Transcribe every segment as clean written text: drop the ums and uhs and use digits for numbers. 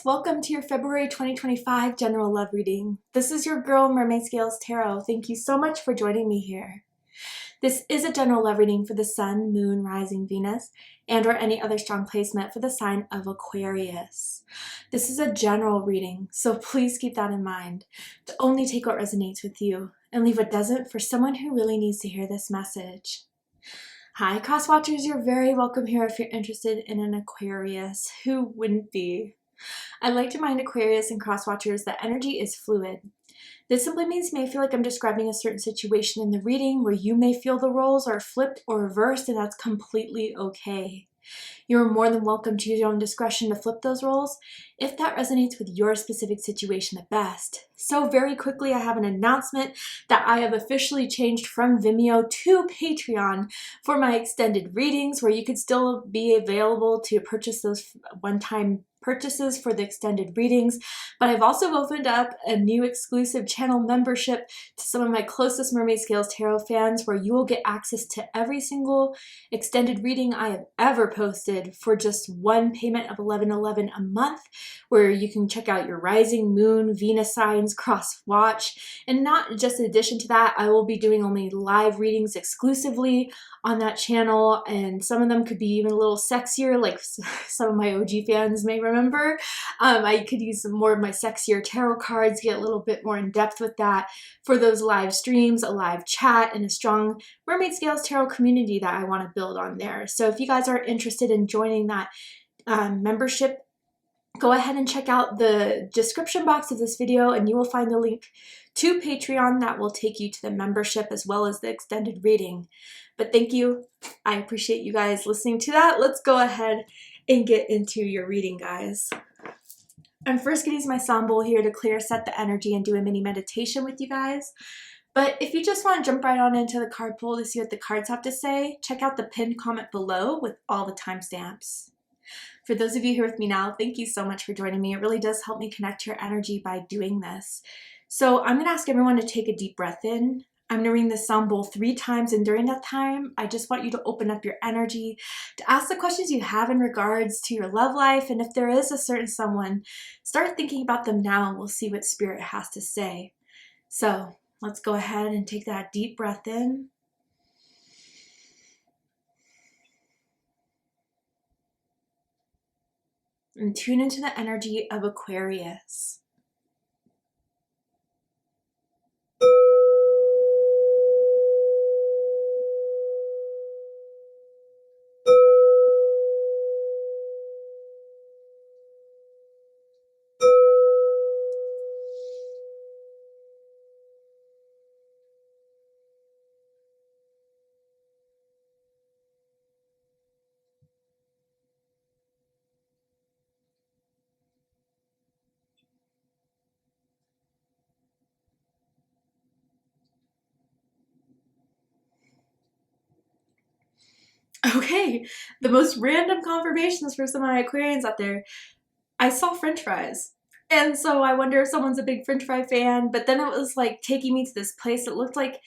welcome to your February 2025 general love reading. This is your girl Mermaid Scales Tarot. Thank you so much for joining me here. This is a general love reading for the Sun, Moon, Rising, Venus, and or any other strong placement for the sign of Aquarius. This is a general reading, so please keep that in mind. To only take what resonates with you and leave what doesn't for someone who really needs to hear this message. Hi, cross watchers, you're very welcome here if you're interested in an Aquarius. Who wouldn't be? I'd like to remind Aquarius and cross watchers that energy is fluid. This simply means you may feel like I'm describing a certain situation in the reading where you may feel the roles are flipped or reversed, and that's completely okay. You're more than welcome to use your own discretion to flip those roles if that resonates with your specific situation the best. So very quickly, I have an announcement that I have officially changed from Vimeo to Patreon for my extended readings, where you could still be available to purchase those one-time purchases for the extended readings, but I've also opened up a new exclusive channel membership to some of my closest Mermaid Scales Tarot fans, where you will get access to every single extended reading I have ever posted for just one payment of $11.11 a month, where you can check out your rising, moon, Venus signs, cross watch, and not just in addition to that, I will be doing only live readings exclusively on that channel, and some of them could be even a little sexier, like some of my OG fans may remember. I could use some more of my sexier tarot cards, get a little bit more in depth with that for those live streams, a live chat, and a strong Mermaid Scales Tarot community that I want to build on there. So if you guys are interested in joining that membership, go ahead and check out the description box of this video and you will find the link to Patreon that will take you to the membership as well as the extended reading. But thank you. I appreciate you guys listening to that. Let's go ahead and get into your reading, guys. I'm first going to use my sound bowl here to clear, set the energy, and do a mini meditation with you guys. But if you just want to jump right on into the card pull to see what the cards have to say, check out the pinned comment below with all the timestamps. For those of you here with me now, thank you so much for joining me. It really does help me connect your energy by doing this. So I'm going to ask everyone to take a deep breath in. I'm going to ring the sound bowl 3 times, and during that time, I just want you to open up your energy to ask the questions you have in regards to your love life, and if there is a certain someone, start thinking about them now and we'll see what Spirit has to say. So let's go ahead and take that deep breath in. And tune into the energy of Aquarius. Okay, the most random confirmations for some of my Aquarians out there. I saw French fries. And so I wonder if someone's a big French fry fan, but then it was like taking me to this place that looked like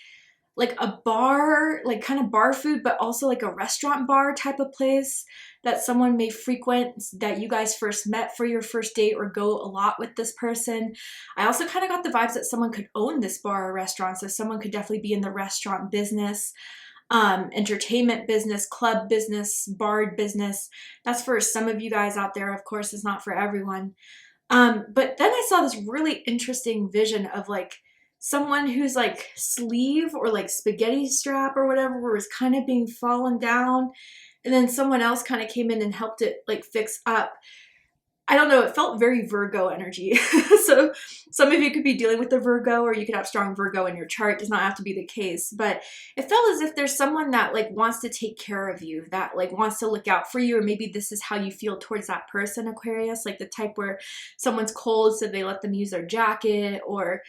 a bar, like kind of bar food, but also like a restaurant bar type of place that someone may frequent, that you guys first met for your first date or go a lot with this person. I also kind of got the vibes that someone could own this bar or restaurant, so someone could definitely be in the restaurant business, entertainment business, club business, bar business. That's for some of you guys out there. Of course, it's not for everyone. But then I saw this really interesting vision of like someone whose like sleeve or like spaghetti strap or whatever was kind of being fallen down, and then someone else kind of came in and helped it like fix up. I don't know, it felt very Virgo energy. So some of you could be dealing with the Virgo, or you could have strong Virgo in your chart. It does not have to be the case, but it felt as if there's someone that like wants to take care of you, that like wants to look out for you, or maybe this is how you feel towards that person, Aquarius, like the type where someone's cold so they let them use their jacket, or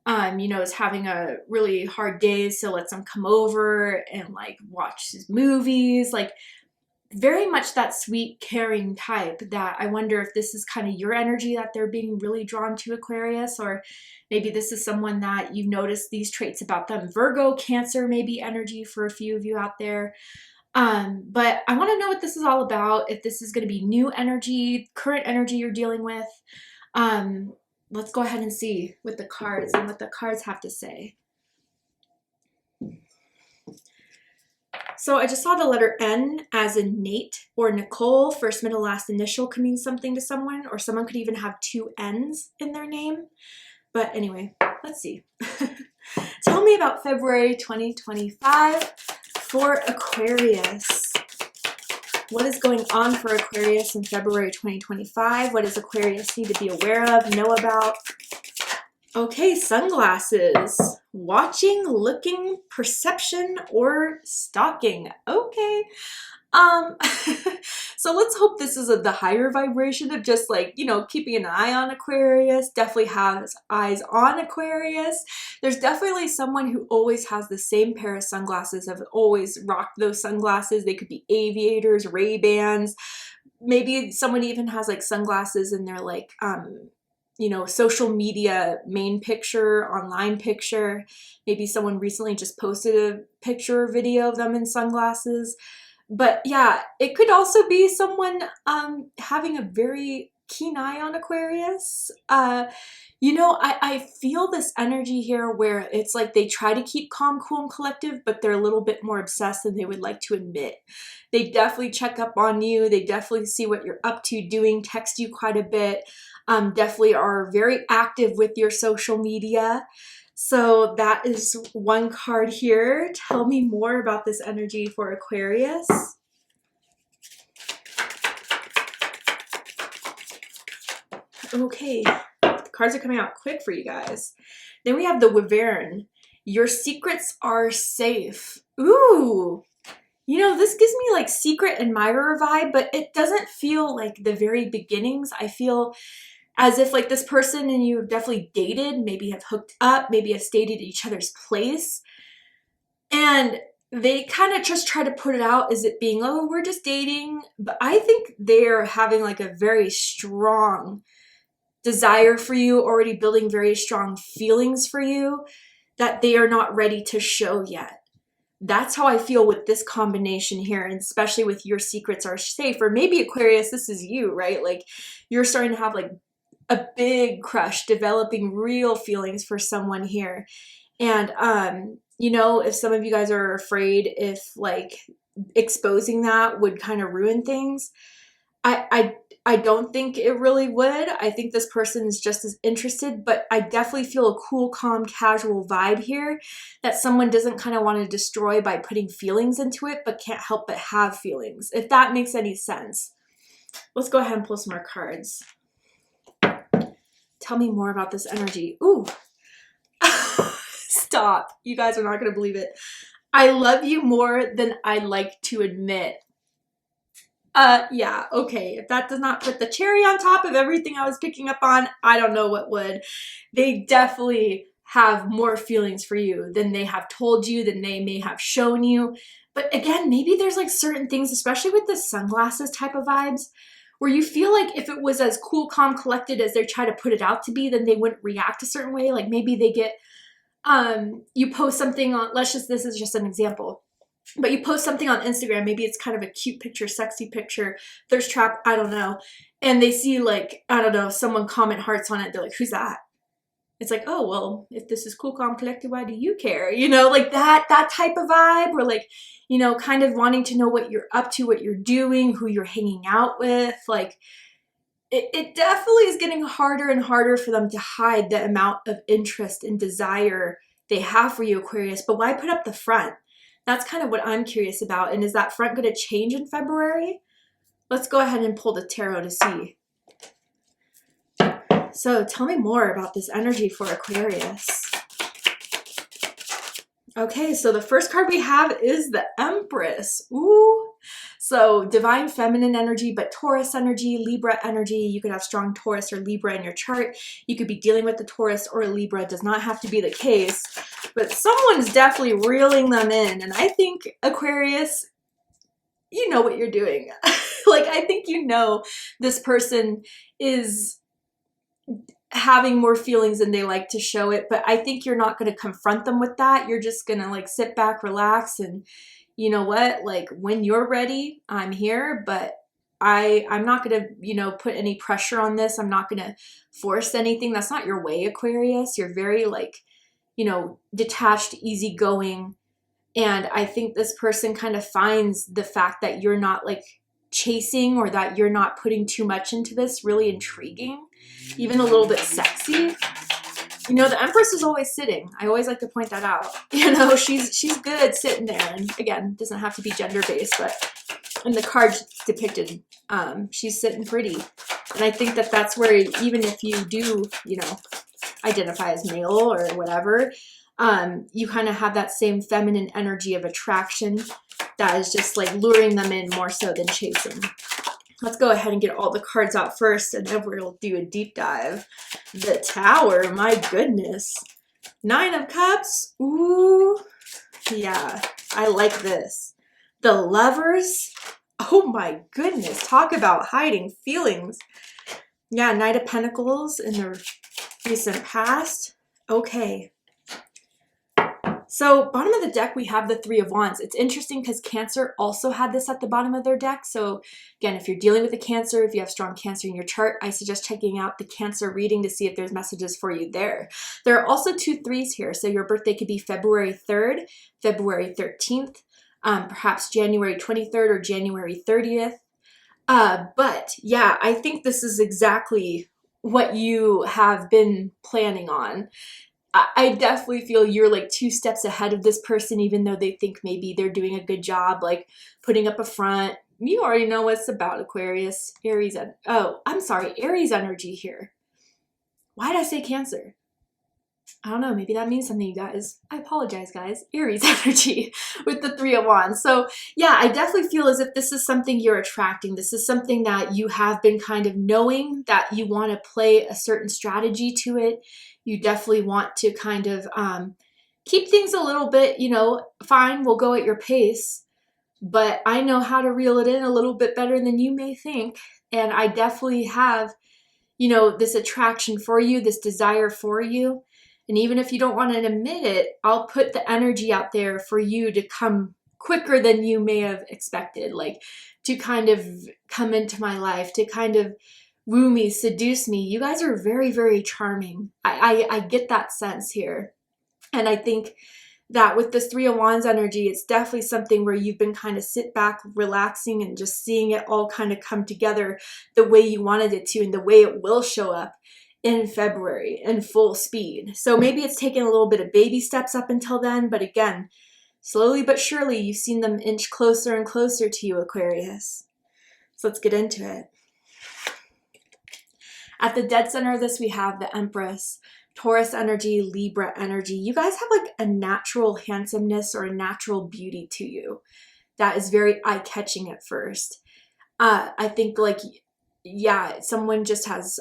you know, is having a really hard day so lets them come over and like watch his movies, like very much that sweet, caring type. That I wonder if this is kind of your energy that they're being really drawn to, Aquarius, or maybe this is someone that you've noticed these traits about them. Virgo, Cancer, maybe energy for a few of you out there. But I want to know what this is all about, if this is going to be new energy, current energy you're dealing with. Um, let's go ahead and see with the cards and what the cards have to say. So I just saw the letter N as in Nate or Nicole. First, middle, last initial can mean something to someone, or someone could even have two N's in their name. But anyway, let's see. Tell me about February 2025 for Aquarius. What is going on for Aquarius in February 2025? What does Aquarius need to be aware of, know about? Okay, sunglasses. Watching, looking, perception, or stalking. Okay. So let's hope this is the higher vibration of just like, you know, keeping an eye on Aquarius. Definitely has eyes on Aquarius. There's definitely someone who always has the same pair of sunglasses, have always rocked those sunglasses. They could be aviators, Ray-Bans. Maybe someone even has like sunglasses in their like, you know, social media main picture, online picture. Maybe someone recently just posted a picture or video of them in sunglasses. But yeah, it could also be someone having a very keen eye on Aquarius. You know, I feel this energy here where it's like they try to keep calm, cool, and collective, but they're a little bit more obsessed than they would like to admit. They definitely check up on you. They definitely see what you're up to doing, text you quite a bit. Definitely are very active with your social media. So that is one card here. Tell me more about this energy for Aquarius. Okay, the cards are coming out quick for you guys. Then we have the Wyvern. Your secrets are safe. Ooh, you know, this gives me like secret admirer vibe, but it doesn't feel like the very beginnings. I feel as if like this person and you have definitely dated, maybe have hooked up, maybe have stayed at each other's place. And they kind of just try to put it out as it being, oh, we're just dating. But I think they're having like a very strong desire for you, already building very strong feelings for you that they are not ready to show yet. That's how I feel with this combination here, and especially with your secrets are safe. Or maybe Aquarius, this is you, right? Like you're starting to have like a big crush, developing real feelings for someone here. And, you know, if some of you guys are afraid if like exposing that would kind of ruin things, I don't think it really would. I think this person is just as interested, but I definitely feel a cool, calm, casual vibe here that someone doesn't kind of want to destroy by putting feelings into it, but can't help but have feelings, if that makes any sense. Let's go ahead and pull some more cards. Tell me more about this energy. Ooh. Stop. You guys are not going to believe it. I love you more than I like to admit. Yeah, okay. If that does not put the cherry on top of everything I was picking up on, I don't know what would. They definitely have more feelings for you than they have told you, than they may have shown you. But again, maybe there's like certain things, especially with the sunglasses type of vibes, where you feel like if it was as cool, calm, collected as they try to put it out to be, then they wouldn't react a certain way. Like maybe they get, you post something on, this is just an example. But you post something on Instagram, maybe it's kind of a cute picture, sexy picture, thirst trap, I don't know. And they see like, I don't know, someone comment hearts on it. They're like, who's that? It's like, oh, well, if this is cool, calm, collected, why do you care? You know, like that type of vibe, or like, you know, kind of wanting to know what you're up to, what you're doing, who you're hanging out with. Like it definitely is getting harder and harder for them to hide the amount of interest and desire they have for you, Aquarius. But why put up the front? That's kind of what I'm curious about. And is that front going to change in February? Let's go ahead and pull the tarot to see. So tell me more about this energy for Aquarius. Okay, so the first card we have is the Empress. Ooh. So divine feminine energy, but Taurus energy, Libra energy. You could have strong Taurus or Libra in your chart. You could be dealing with the Taurus or Libra. It does not have to be the case, but someone's definitely reeling them in. And I think Aquarius, you know what you're doing. Like, I think you know this person is having more feelings than they like to show it, but I think you're not going to confront them with that. You're just going to like sit back, relax, and you know what, like when you're ready, I'm here, but I'm not going to, you know, put any pressure on this. I'm not going to force anything. That's not your way, Aquarius. You're very like, you know, detached, easygoing. And I think this person kind of finds the fact that you're not like chasing or that you're not putting too much into this really intriguing, even a little bit sexy. You know, the Empress is always sitting. I always like to point that out. You know, she's good sitting there. And again, doesn't have to be gender based, but in the card depicted, she's sitting pretty. And I think that that's where, even if you do, you know, identify as male or whatever, you kind of have that same feminine energy of attraction that is just like luring them in more so than chasing. Let's go ahead and get all the cards out first, and then we'll do a deep dive. The Tower, my goodness. 9 of Cups. Ooh, yeah, I like this. The Lovers. Oh my goodness, talk about hiding feelings. Yeah, Knight of Pentacles in the recent past. Okay. So bottom of the deck, we have the 3 of Wands. It's interesting because Cancer also had this at the bottom of their deck. So again, if you're dealing with a Cancer, if you have strong Cancer in your chart, I suggest checking out the Cancer reading to see if there's messages for you there. There are also 2 3s here. So your birthday could be February 3rd, February 13th, perhaps January 23rd or January 30th. But yeah, I think this is exactly what you have been planning on. I definitely feel you're like 2 steps ahead of this person, even though they think maybe they're doing a good job, like putting up a front. You already know what's about, Aquarius. Aries. Oh, I'm sorry. Aries energy here. Why did I say Cancer? I don't know. Maybe that means something, you guys. I apologize, guys. Aries energy with the 3 of Wands. So yeah, I definitely feel as if this is something you're attracting. This is something that you have been kind of knowing that you want to play a certain strategy to it. You definitely want to kind of keep things a little bit, you know, fine, we'll go at your pace, but I know how to reel it in a little bit better than you may think. And I definitely have, you know, this attraction for you, this desire for you. And even if you don't want to admit it, I'll put the energy out there for you to come quicker than you may have expected, like to kind of come into my life, to kind of woo me, seduce me. You guys are very, very charming. I get that sense here. And I think that with this 3 of Wands energy, it's definitely something where you've been kind of sit back, relaxing, and just seeing it all kind of come together the way you wanted it to and the way it will show up in February in full speed. So maybe it's taken a little bit of baby steps up until then, but again, slowly but surely, you've seen them inch closer and closer to you, Aquarius. So let's get into it. At the dead center of this, we have the Empress, Taurus energy, Libra energy. You guys have like a natural handsomeness or a natural beauty to you that is very eye-catching at first. I think like, yeah, someone just has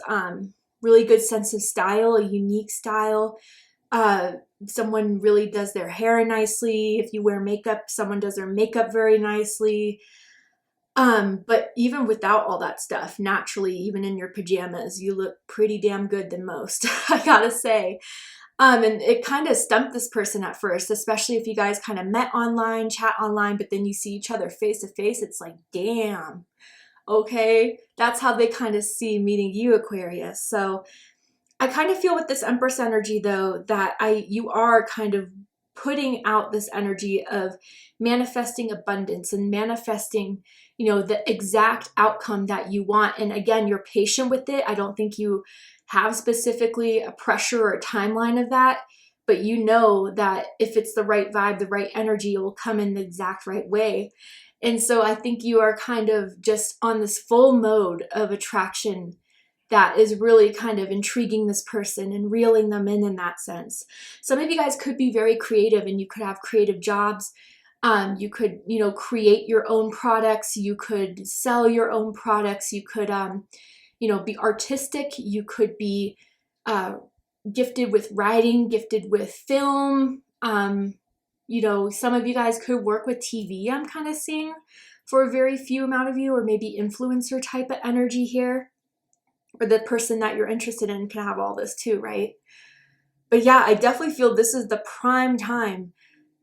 really good sense of style, a unique style. Someone really does their hair nicely. If you wear makeup, someone does their makeup very nicely. But even without all that stuff, naturally, even in your pajamas, you look pretty damn good than most, I gotta say. And it kind of stumped this person at first, especially if you guys kind of met online, chat online, but then you see each other face to face. It's like, damn, okay. That's how they kind of see meeting you, Aquarius. So I kind of feel with this Empress energy, though, that you are kind of putting out this energy of manifesting abundance and manifesting, you know, the exact outcome that you want. And again, you're patient with it. I don't think you have specifically a pressure or a timeline of that, but you know that if it's the right vibe, the right energy, it will come in the exact right way. And so I think you are kind of just on this full mode of attraction that is really kind of intriguing this person and reeling them in that sense. Some of you guys could be very creative and you could have creative jobs. You could, you know, create your own products. You could sell your own products. You could, you know, be artistic. You could be gifted with writing, gifted with film. You know, some of you guys could work with TV, I'm kind of seeing, for a very few amount of you, or maybe influencer type of energy here. Or the person that you're interested in can have all this too, right? But yeah, I definitely feel this is the prime time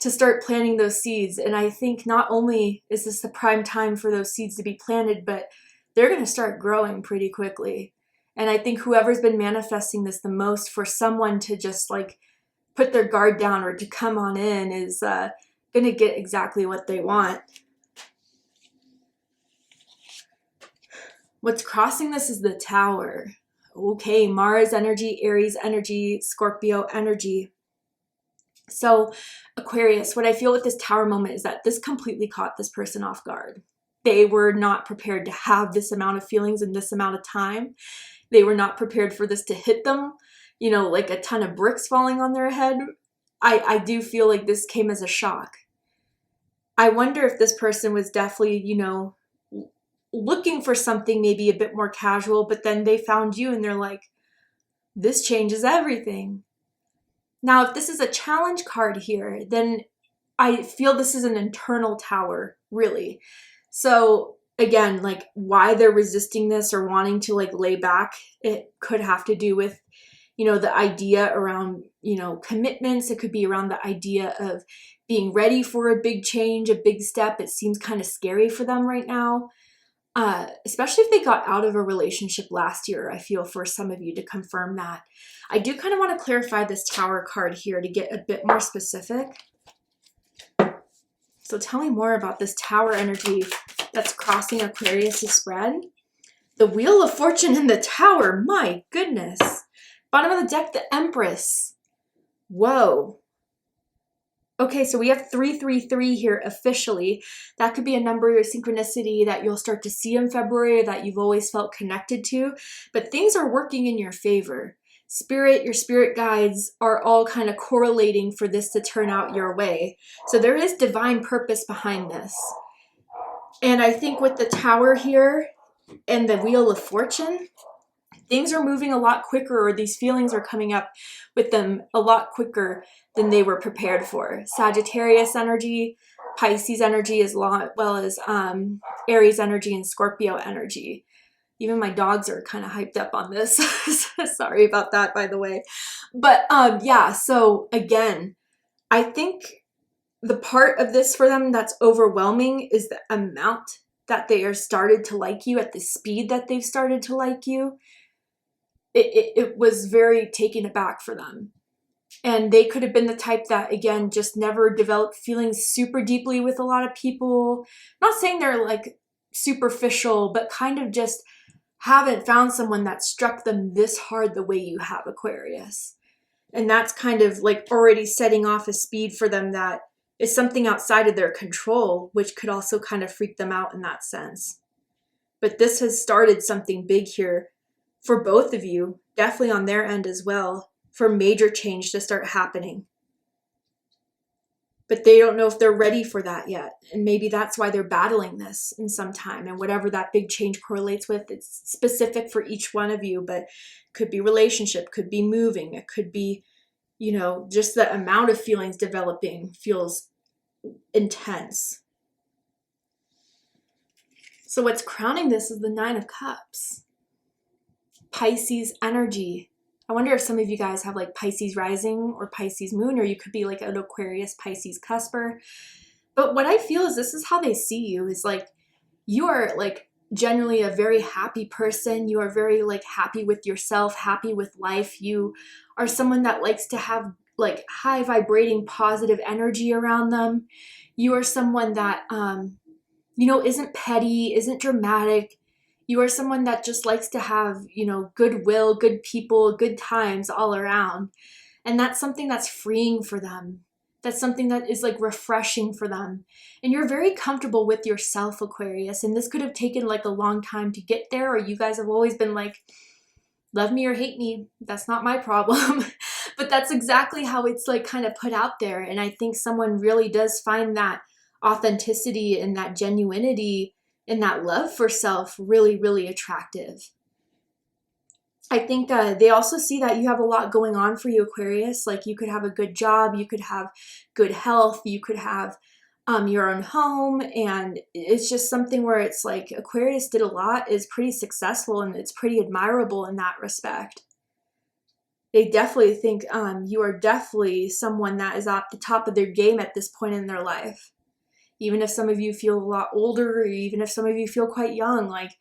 to start planting those seeds. And I think not only is this the prime time for those seeds to be planted, but they're going to start growing pretty quickly. And I think whoever's been manifesting this the most, for someone to just like put their guard down or to come on in, is going to get exactly what they want. What's crossing this is the Tower. Okay, Mars energy, Aries energy, Scorpio energy. So Aquarius, what I feel with this Tower moment is that this completely caught this person off guard. They were not prepared to have this amount of feelings in this amount of time. They were not prepared for this to hit them, you know, like a ton of bricks falling on their head. I do feel like this came as a shock. I wonder if this person was definitely, you know, looking for something maybe a bit more casual, but then they found you and they're like, this changes everything. Now, if this is a challenge card here, then I feel this is an internal Tower, really. So again, like why they're resisting this or wanting to like lay back, it could have to do with, you know, the idea around, you know, commitments. It could be around the idea of being ready for a big change, a big step. It seems kind of scary for them right now. Especially if they got out of a relationship last year. I feel for some of you to confirm that. I do kind of want to clarify this Tower card here to get a bit more specific. So tell me more about this Tower energy that's crossing Aquarius' spread. The Wheel of Fortune and the Tower. My goodness. Bottom of the deck, the Empress. Whoa. Okay, so we have 333 here officially. That could be a number or synchronicity that you'll start to see in February, that you've always felt connected to, but things are working in your favor. Spirit, your spirit guides are all kind of correlating for this to turn out your way. So there is divine purpose behind this. And I think with the Tower here and the Wheel of Fortune, things are moving a lot quicker, or these feelings are coming up with them a lot quicker than they were prepared for. Sagittarius energy, Pisces energy, as well as Aries energy and Scorpio energy. Even my dogs are kind of hyped up on this. Sorry about that, by the way. But yeah, so again, I think the part of this for them that's overwhelming is the amount that they are started to like you, at the speed that they've started to like you. It was very taken aback for them. And they could have been the type that, again, just never developed feelings super deeply with a lot of people. I'm not saying they're like superficial, but kind of just haven't found someone that struck them this hard the way you have, Aquarius. And that's kind of like already setting off a speed for them that is something outside of their control, which could also kind of freak them out in that sense. But this has started something big here for both of you, definitely on their end as well, for major change to start happening. But they don't know if they're ready for that yet. And maybe that's why they're battling this in some time. And whatever that big change correlates with, it's specific for each one of you, but it could be relationship, could be moving, it could be, you know, just the amount of feelings developing feels intense. So what's crowning this is the Nine of Cups. Pisces energy. I wonder if some of you guys have like Pisces rising or Pisces moon, or you could be like an Aquarius Pisces cusper. But what I feel is this is how they see you, is like you are like generally a very happy person. You are very like happy with yourself, happy with life. You are someone that likes to have like high vibrating positive energy around them. You are someone that, you know, isn't petty, isn't dramatic. You are someone that just likes to have, you know, goodwill, good people, good times all around. And that's something that's freeing for them. That's something that is like refreshing for them. And you're very comfortable with yourself, Aquarius. And this could have taken like a long time to get there, or you guys have always been like, love me or hate me, that's not my problem. But that's exactly how it's like kind of put out there. And I think someone really does find that authenticity and that genuinity and that love for self really, really attractive. I think they also see that you have a lot going on for you, Aquarius. Like you could have a good job, you could have good health, you could have your own home. And it's just something where it's like Aquarius did a lot, is pretty successful, and it's pretty admirable in that respect. They definitely think you are definitely someone that is at the top of their game at this point in their life. Even if some of you feel a lot older, or even if some of you feel quite young, like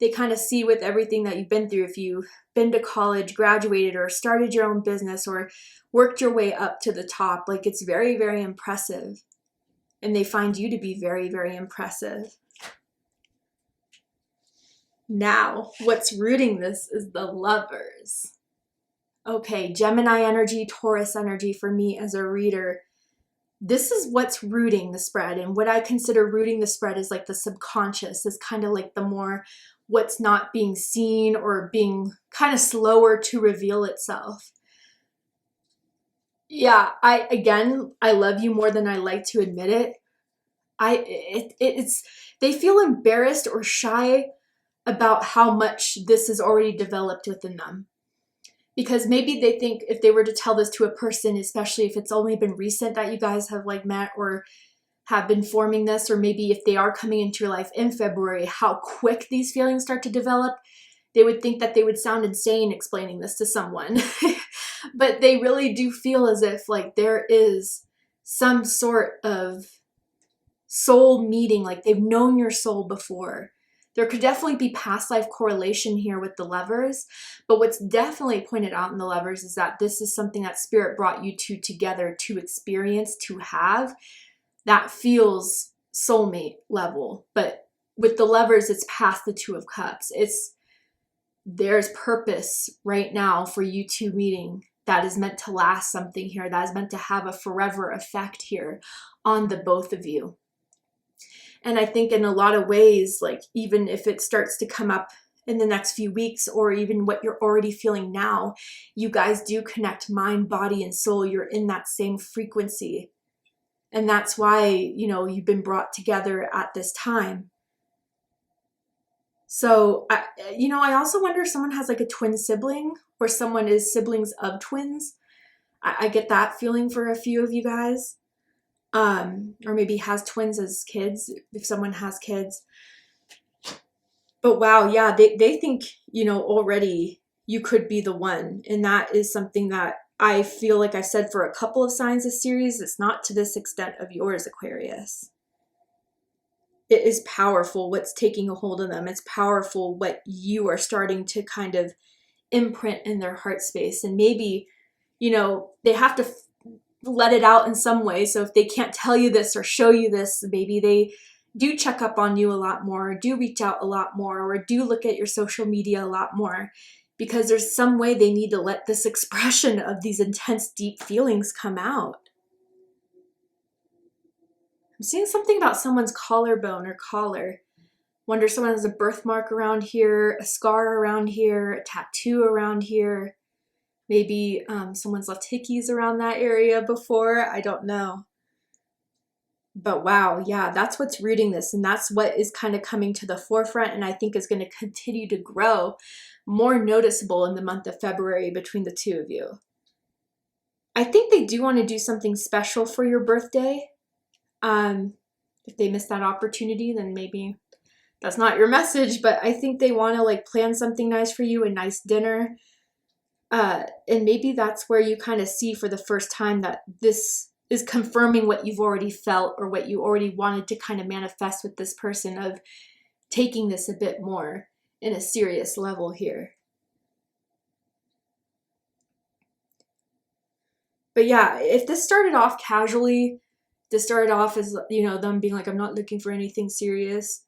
they kind of see with everything that you've been through, if you've been to college, graduated, or started your own business, or worked your way up to the top, like it's very, very impressive. And they find you to be very, very impressive. Now, what's rooting this is the Lovers. Okay, Gemini energy, Taurus energy for me as a reader. This is what's rooting the spread. And what I consider rooting the spread is like the subconscious, is kind of like the more what's not being seen or being kind of slower to reveal itself. Yeah, I love you more than I like to admit it. It's they feel embarrassed or shy about how much this is already developed within them. Because maybe they think if they were to tell this to a person, especially if it's only been recent that you guys have like met or have been forming this, or maybe if they are coming into your life in February, how quick these feelings start to develop, they would think that they would sound insane explaining this to someone. But they really do feel as if like there is some sort of soul meeting, like they've known your soul before. There could definitely be past life correlation here with the Lovers, but what's definitely pointed out in the Lovers is that this is something that Spirit brought you two together to experience, to have, that feels soulmate level. But with the Lovers, it's past the Two of Cups. There's purpose right now for you two meeting that is meant to last something here, that is meant to have a forever effect here on the both of you. And I think in a lot of ways, like even if it starts to come up in the next few weeks, or even what you're already feeling now, you guys do connect mind, body, and soul. You're in that same frequency. And that's why, you know, you've been brought together at this time. So, I also wonder if someone has like a twin sibling, or someone is siblings of twins. I get that feeling for a few of you guys. Or maybe has twins as kids, if someone has kids. But wow, yeah, they think, you know, already you could be the one. And that is something that I feel like I've said for a couple of signs this series. It's not to this extent of yours, Aquarius. It is powerful what's taking a hold of them. It's powerful what you are starting to kind of imprint in their heart space. And maybe, you know, they have to let it out in some way. So if they can't tell you this or show you this, maybe they do check up on you a lot more, do reach out a lot more, or do look at your social media a lot more, because there's some way they need to let this expression of these intense, deep feelings come out. I'm seeing something about someone's collarbone or collar. Wonder if someone has a birthmark around here, a scar around here, a tattoo around here. Maybe someone's left hickeys around that area before. I don't know. But wow, yeah, that's what's rooting this. And that's what is kind of coming to the forefront, and I think is going to continue to grow more noticeable in the month of February between the two of you. I think they do want to do something special for your birthday. If they miss that opportunity, then maybe that's not your message, but I think they want to like plan something nice for you, a nice dinner. And maybe that's where you kind of see for the first time that this is confirming what you've already felt, or what you already wanted to kind of manifest with this person, of taking this a bit more in a serious level here. But yeah, if this started off casually, this started off as, you know, them being like, I'm not looking for anything serious,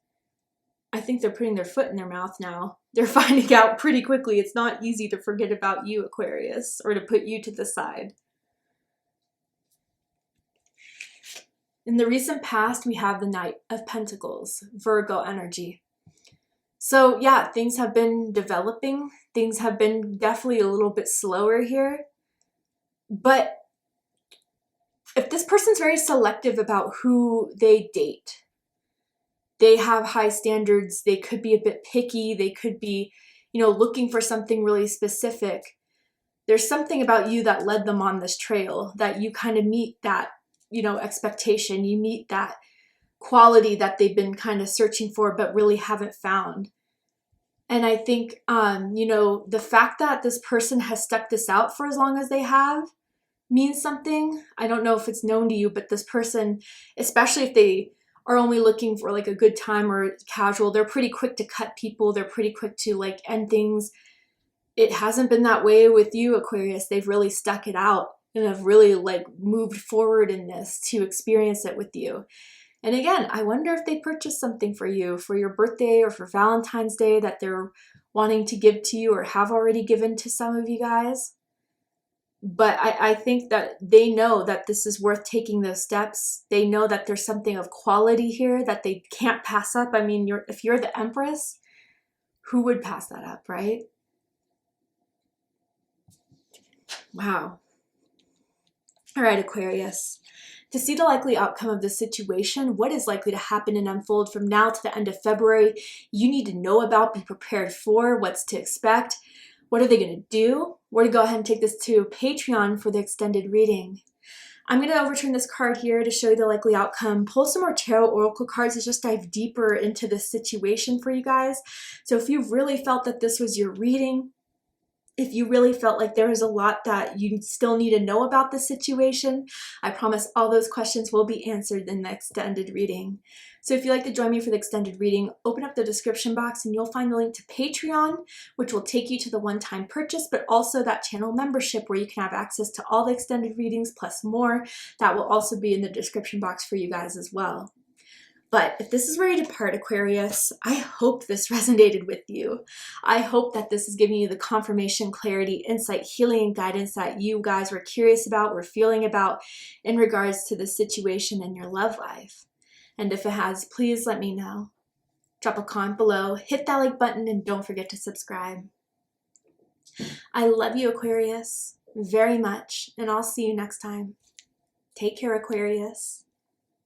I think they're putting their foot in their mouth now. They're finding out pretty quickly it's not easy to forget about you, Aquarius, or to put you to the side. In the recent past, we have the Knight of Pentacles, Virgo energy. So yeah, things have been developing. Things have been definitely a little bit slower here. But if this person's very selective about who they date, they have high standards, they could be a bit picky, they could be, you know, looking for something really specific. There's something about you that led them on this trail, that you kind of meet that, you know, expectation, you meet that quality that they've been kind of searching for but really haven't found. And I think, you know, the fact that this person has stuck this out for as long as they have means something. I don't know if it's known to you, but this person, especially if they are only looking for like a good time or casual, they're pretty quick to cut people. They're pretty quick to like end things. It hasn't been that way with you, Aquarius. They've really stuck it out and have really like moved forward in this to experience it with you. And again, I wonder if they purchased something for you for your birthday or for Valentine's Day that they're wanting to give to you or have already given to some of you guys. But I think that they know that this is worth taking those steps. They know that there's something of quality here that they can't pass up. I mean, if you're the Empress, who would pass that up, right? Wow. All right, Aquarius. To see the likely outcome of this situation, what is likely to happen and unfold from now to the end of February, you need to know about, be prepared for, what's to expect. What are they going to do? We're going to go ahead and take this to Patreon for the extended reading. I'm going to overturn this card here to show you the likely outcome. Pull some more tarot oracle cards to just dive deeper into this situation for you guys. So if you really felt that this was your reading, if you really felt like there was a lot that you still need to know about this situation, I promise all those questions will be answered in the extended reading. So if you'd like to join me for the extended reading, open up the description box and you'll find the link to Patreon, which will take you to the one-time purchase, but also that channel membership where you can have access to all the extended readings plus more. That will also be in the description box for you guys as well. But if this is where you depart, Aquarius, I hope this resonated with you. I hope that this is giving you the confirmation, clarity, insight, healing, and guidance that you guys were curious about, were feeling about in regards to the situation in your love life. And if it has, please let me know. Drop a comment below, hit that like button, and don't forget to subscribe. I love you, Aquarius, very much, and I'll see you next time. Take care, Aquarius.